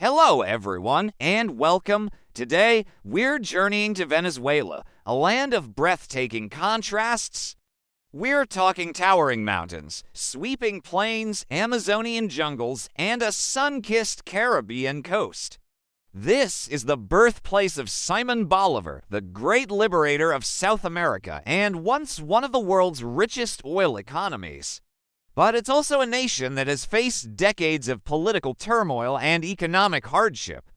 Hello, everyone, and welcome. Today, we're journeying to Venezuela, a land of breathtaking contrasts. We're talking towering mountains, sweeping plains, Amazonian jungles, and a sun-kissed Caribbean coast. This is the birthplace of Simon Bolivar, the great liberator of South America and once one of the world's richest oil economies. But it's also a nation that has faced decades of political turmoil and economic hardship.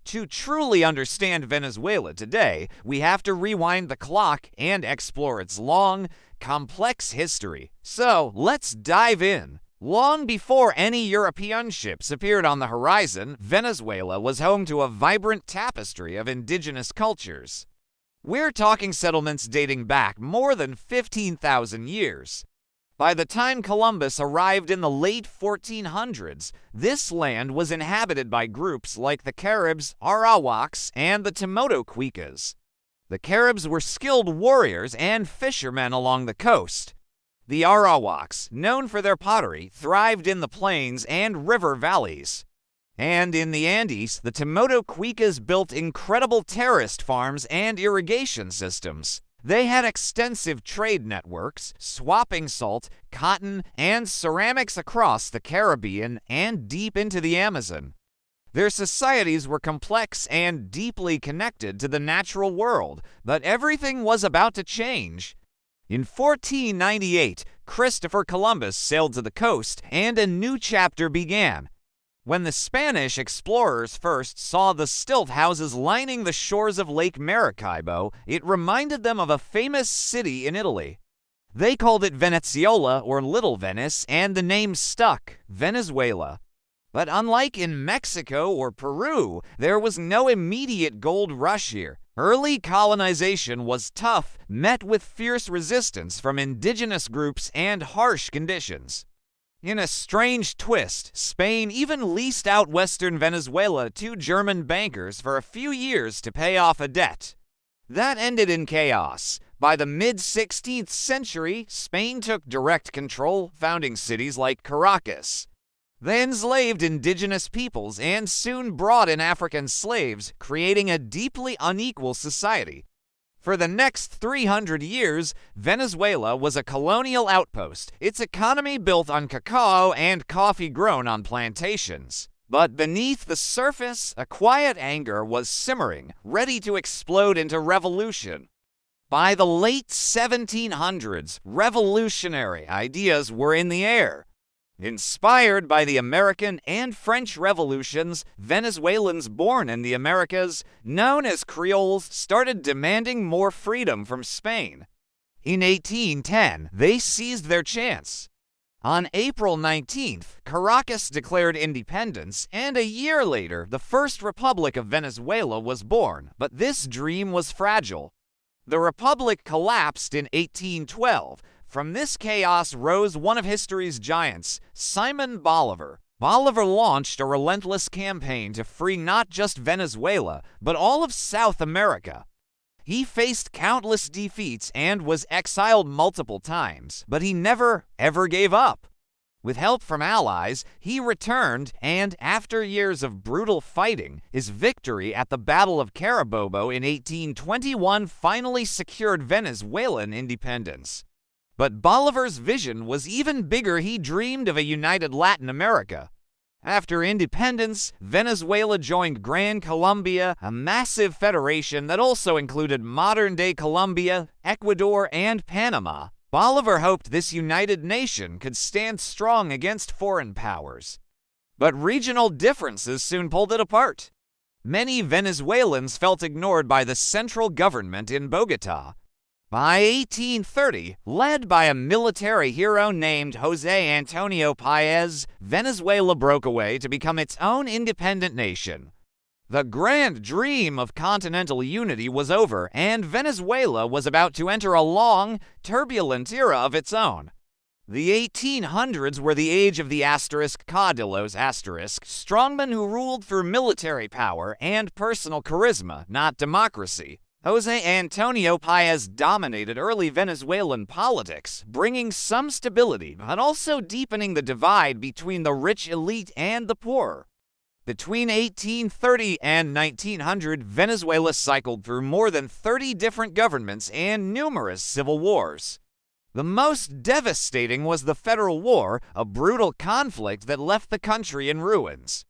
To truly understand Venezuela today, we have to rewind the clock and explore its long, complex history. So, let's dive in. Long before any European ships appeared on the horizon, Venezuela was home to a vibrant tapestry of indigenous cultures. We're talking settlements dating back more than 15,000 years. By the time Columbus arrived in the late 1400s, this land was inhabited by groups like the Caribs, Arawaks, and the Timoto-Cuicas. The Caribs were skilled warriors and fishermen along the coast. The Arawaks, known for their pottery, thrived in the plains and river valleys. And in the Andes, the Timoto-Cuicas built incredible terraced farms and irrigation systems. They had extensive trade networks, swapping salt, cotton, and ceramics across the Caribbean and deep into the Amazon. Their societies were complex and deeply connected to the natural world, but everything was about to change. In 1498, Christopher Columbus sailed to the coast, and a new chapter began. When the Spanish explorers first saw the stilt houses lining the shores of Lake Maracaibo, it reminded them of a famous city in Italy. They called it Venezuela, or Little Venice, and the name stuck, Venezuela. But unlike in Mexico or Peru, there was no immediate gold rush here. Early colonization was tough, met with fierce resistance from indigenous groups and harsh conditions. In a strange twist, Spain even leased out western Venezuela to German bankers for a few years to pay off a debt. That ended in chaos. By the mid-16th century, Spain took direct control, founding cities like Caracas. They enslaved indigenous peoples and soon brought in African slaves, creating a deeply unequal society. For the next 300 years, Venezuela was a colonial outpost, its economy built on cacao and coffee grown on plantations. But beneath the surface, a quiet anger was simmering, ready to explode into revolution. By the late 1700s, revolutionary ideas were in the air. Inspired by the American and French revolutions, Venezuelans born in the Americas, known as Creoles, started demanding more freedom from Spain. In 1810, they seized their chance. On April 19th, Caracas declared independence, and a year later, the First Republic of Venezuela was born, but this dream was fragile. The republic collapsed in 1812. From this chaos rose one of history's giants, Simon Bolivar. Bolivar launched a relentless campaign to free not just Venezuela, but all of South America. He faced countless defeats and was exiled multiple times, but he never, ever gave up. With help from allies, he returned, and after years of brutal fighting, his victory at the Battle of Carabobo in 1821 finally secured Venezuelan independence. But Bolivar's vision was even bigger. He dreamed of a united Latin America. After independence, Venezuela joined Gran Colombia, a massive federation that also included modern-day Colombia, Ecuador, and Panama. Bolivar hoped this united nation could stand strong against foreign powers. But regional differences soon pulled it apart. Many Venezuelans felt ignored by the central government in Bogotá. By 1830, led by a military hero named José Antonio Páez, Venezuela broke away to become its own independent nation. The grand dream of continental unity was over, and Venezuela was about to enter a long, turbulent era of its own. The 1800s were the age of the caudillos strongmen who ruled through military power and personal charisma, not democracy. José Antonio Páez dominated early Venezuelan politics, bringing some stability but also deepening the divide between the rich elite and the poor. Between 1830 and 1900, Venezuela cycled through more than 30 different governments and numerous civil wars. The most devastating was the Federal War, a brutal conflict that left the country in ruins.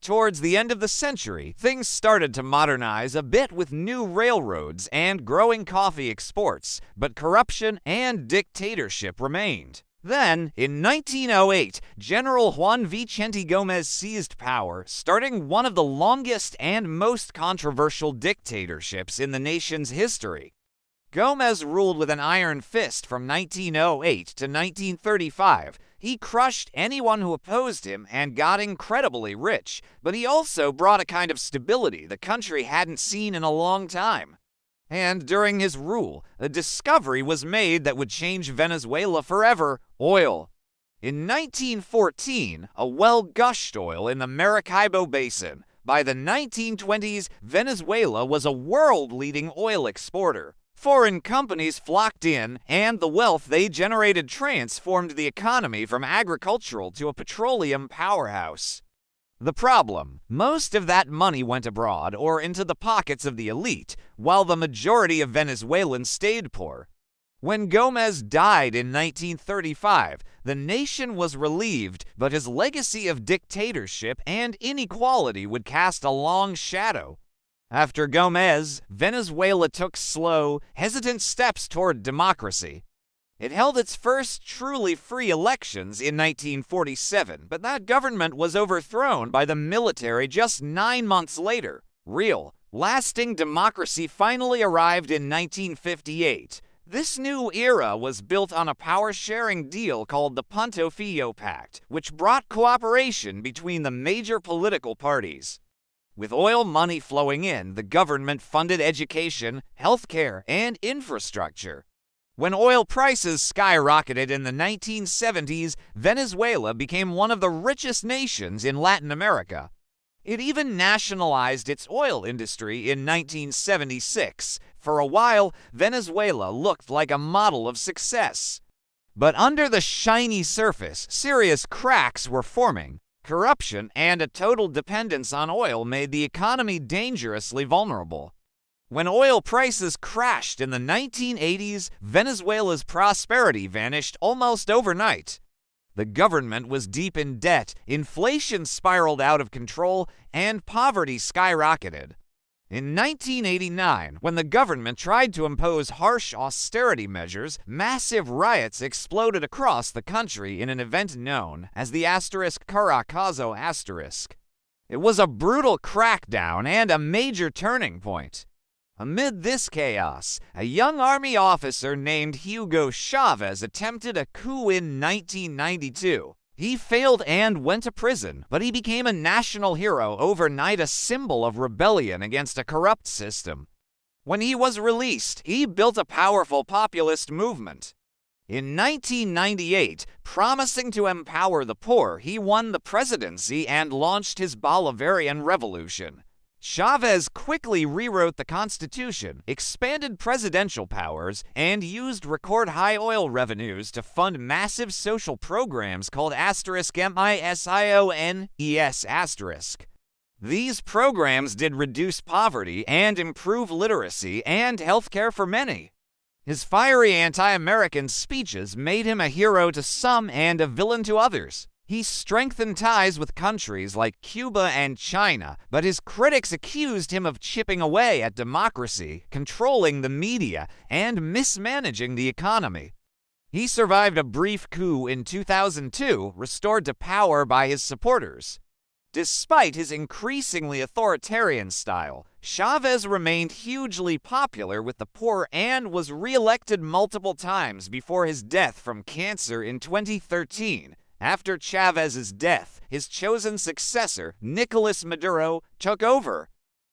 Towards the end of the century, things started to modernize a bit with new railroads and growing coffee exports, but corruption and dictatorship remained. Then, in 1908, General Juan Vicente Gómez seized power, starting one of the longest and most controversial dictatorships in the nation's history. Gómez ruled with an iron fist from 1908 to 1935. He crushed anyone who opposed him and got incredibly rich, but he also brought a kind of stability the country hadn't seen in a long time. And during his rule, a discovery was made that would change Venezuela forever: oil. In 1914, a well gushed oil in the Maracaibo Basin. By the 1920s, Venezuela was a world-leading oil exporter. Foreign companies flocked in, and the wealth they generated transformed the economy from agricultural to a petroleum powerhouse. The problem: most of that money went abroad or into the pockets of the elite, while the majority of Venezuelans stayed poor. When Gómez died in 1935, the nation was relieved, but his legacy of dictatorship and inequality would cast a long shadow. After Gómez, Venezuela took slow, hesitant steps toward democracy. It held its first truly free elections in 1947, but that government was overthrown by the military just 9 months later. Real, lasting democracy finally arrived in 1958. This new era was built on a power-sharing deal called the Punto Fijo Pact, which brought cooperation between the major political parties. With oil money flowing in, the government funded education, healthcare, and infrastructure. When oil prices skyrocketed in the 1970s, Venezuela became one of the richest nations in Latin America. It even nationalized its oil industry in 1976. For a while, Venezuela looked like a model of success. But under the shiny surface, serious cracks were forming. Corruption and a total dependence on oil made the economy dangerously vulnerable. When oil prices crashed in the 1980s, Venezuela's prosperity vanished almost overnight. The government was deep in debt, inflation spiraled out of control, and poverty skyrocketed. In 1989, when the government tried to impose harsh austerity measures, massive riots exploded across the country in an event known as the Caracazo. It was a brutal crackdown and a major turning point. Amid this chaos, a young army officer named Hugo Chavez attempted a coup in 1992. He failed and went to prison, but he became a national hero overnight, a symbol of rebellion against a corrupt system. When he was released, he built a powerful populist movement. In 1998, promising to empower the poor, he won the presidency and launched his Bolivarian Revolution. Chavez quickly rewrote the Constitution, expanded presidential powers, and used record-high oil revenues to fund massive social programs called *MISIONES*. These programs did reduce poverty and improve literacy and healthcare for many. His fiery anti-American speeches made him a hero to some and a villain to others. He strengthened ties with countries like Cuba and China, but his critics accused him of chipping away at democracy, controlling the media, and mismanaging the economy. He survived a brief coup in 2002, restored to power by his supporters. Despite his increasingly authoritarian style, Chavez remained hugely popular with the poor and was re-elected multiple times before his death from cancer in 2013. After Chavez's death, his chosen successor, Nicolas Maduro, took over.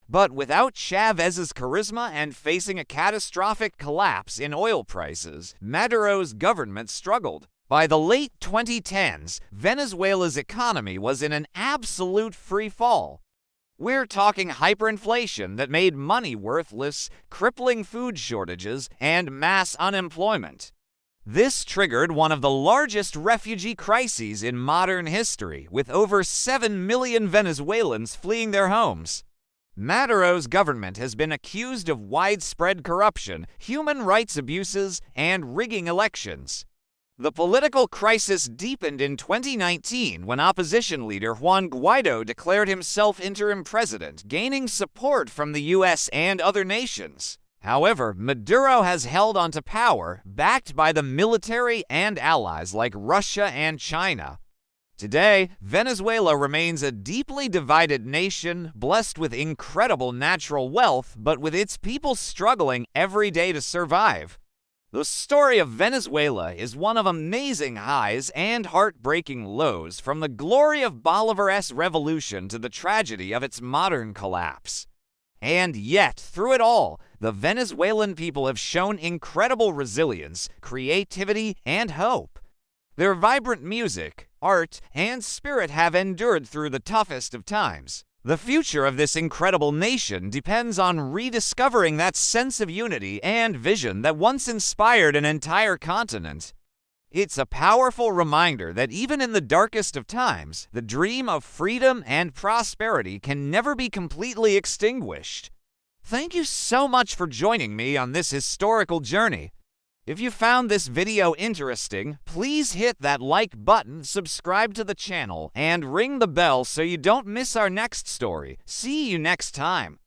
But without Chavez's charisma and facing a catastrophic collapse in oil prices, Maduro's government struggled. By the late 2010s, Venezuela's economy was in an absolute free fall. We're talking hyperinflation that made money worthless, crippling food shortages, and mass unemployment. This triggered one of the largest refugee crises in modern history, with over 7 million Venezuelans fleeing their homes. Maduro's government has been accused of widespread corruption, human rights abuses, and rigging elections. The political crisis deepened in 2019 when opposition leader Juan Guaido declared himself interim president, gaining support from the U.S. and other nations. However, Maduro has held onto power, backed by the military and allies like Russia and China. Today, Venezuela remains a deeply divided nation, blessed with incredible natural wealth, but with its people struggling every day to survive. The story of Venezuela is one of amazing highs and heartbreaking lows, from the glory of Bolivar's revolution to the tragedy of its modern collapse. And yet, through it all, the Venezuelan people have shown incredible resilience, creativity, and hope. Their vibrant music, art, and spirit have endured through the toughest of times. The future of this incredible nation depends on rediscovering that sense of unity and vision that once inspired an entire continent. It's a powerful reminder that even in the darkest of times, the dream of freedom and prosperity can never be completely extinguished. Thank you so much for joining me on this historical journey. If you found this video interesting, please hit that like button, subscribe to the channel, and ring the bell so you don't miss our next story. See you next time.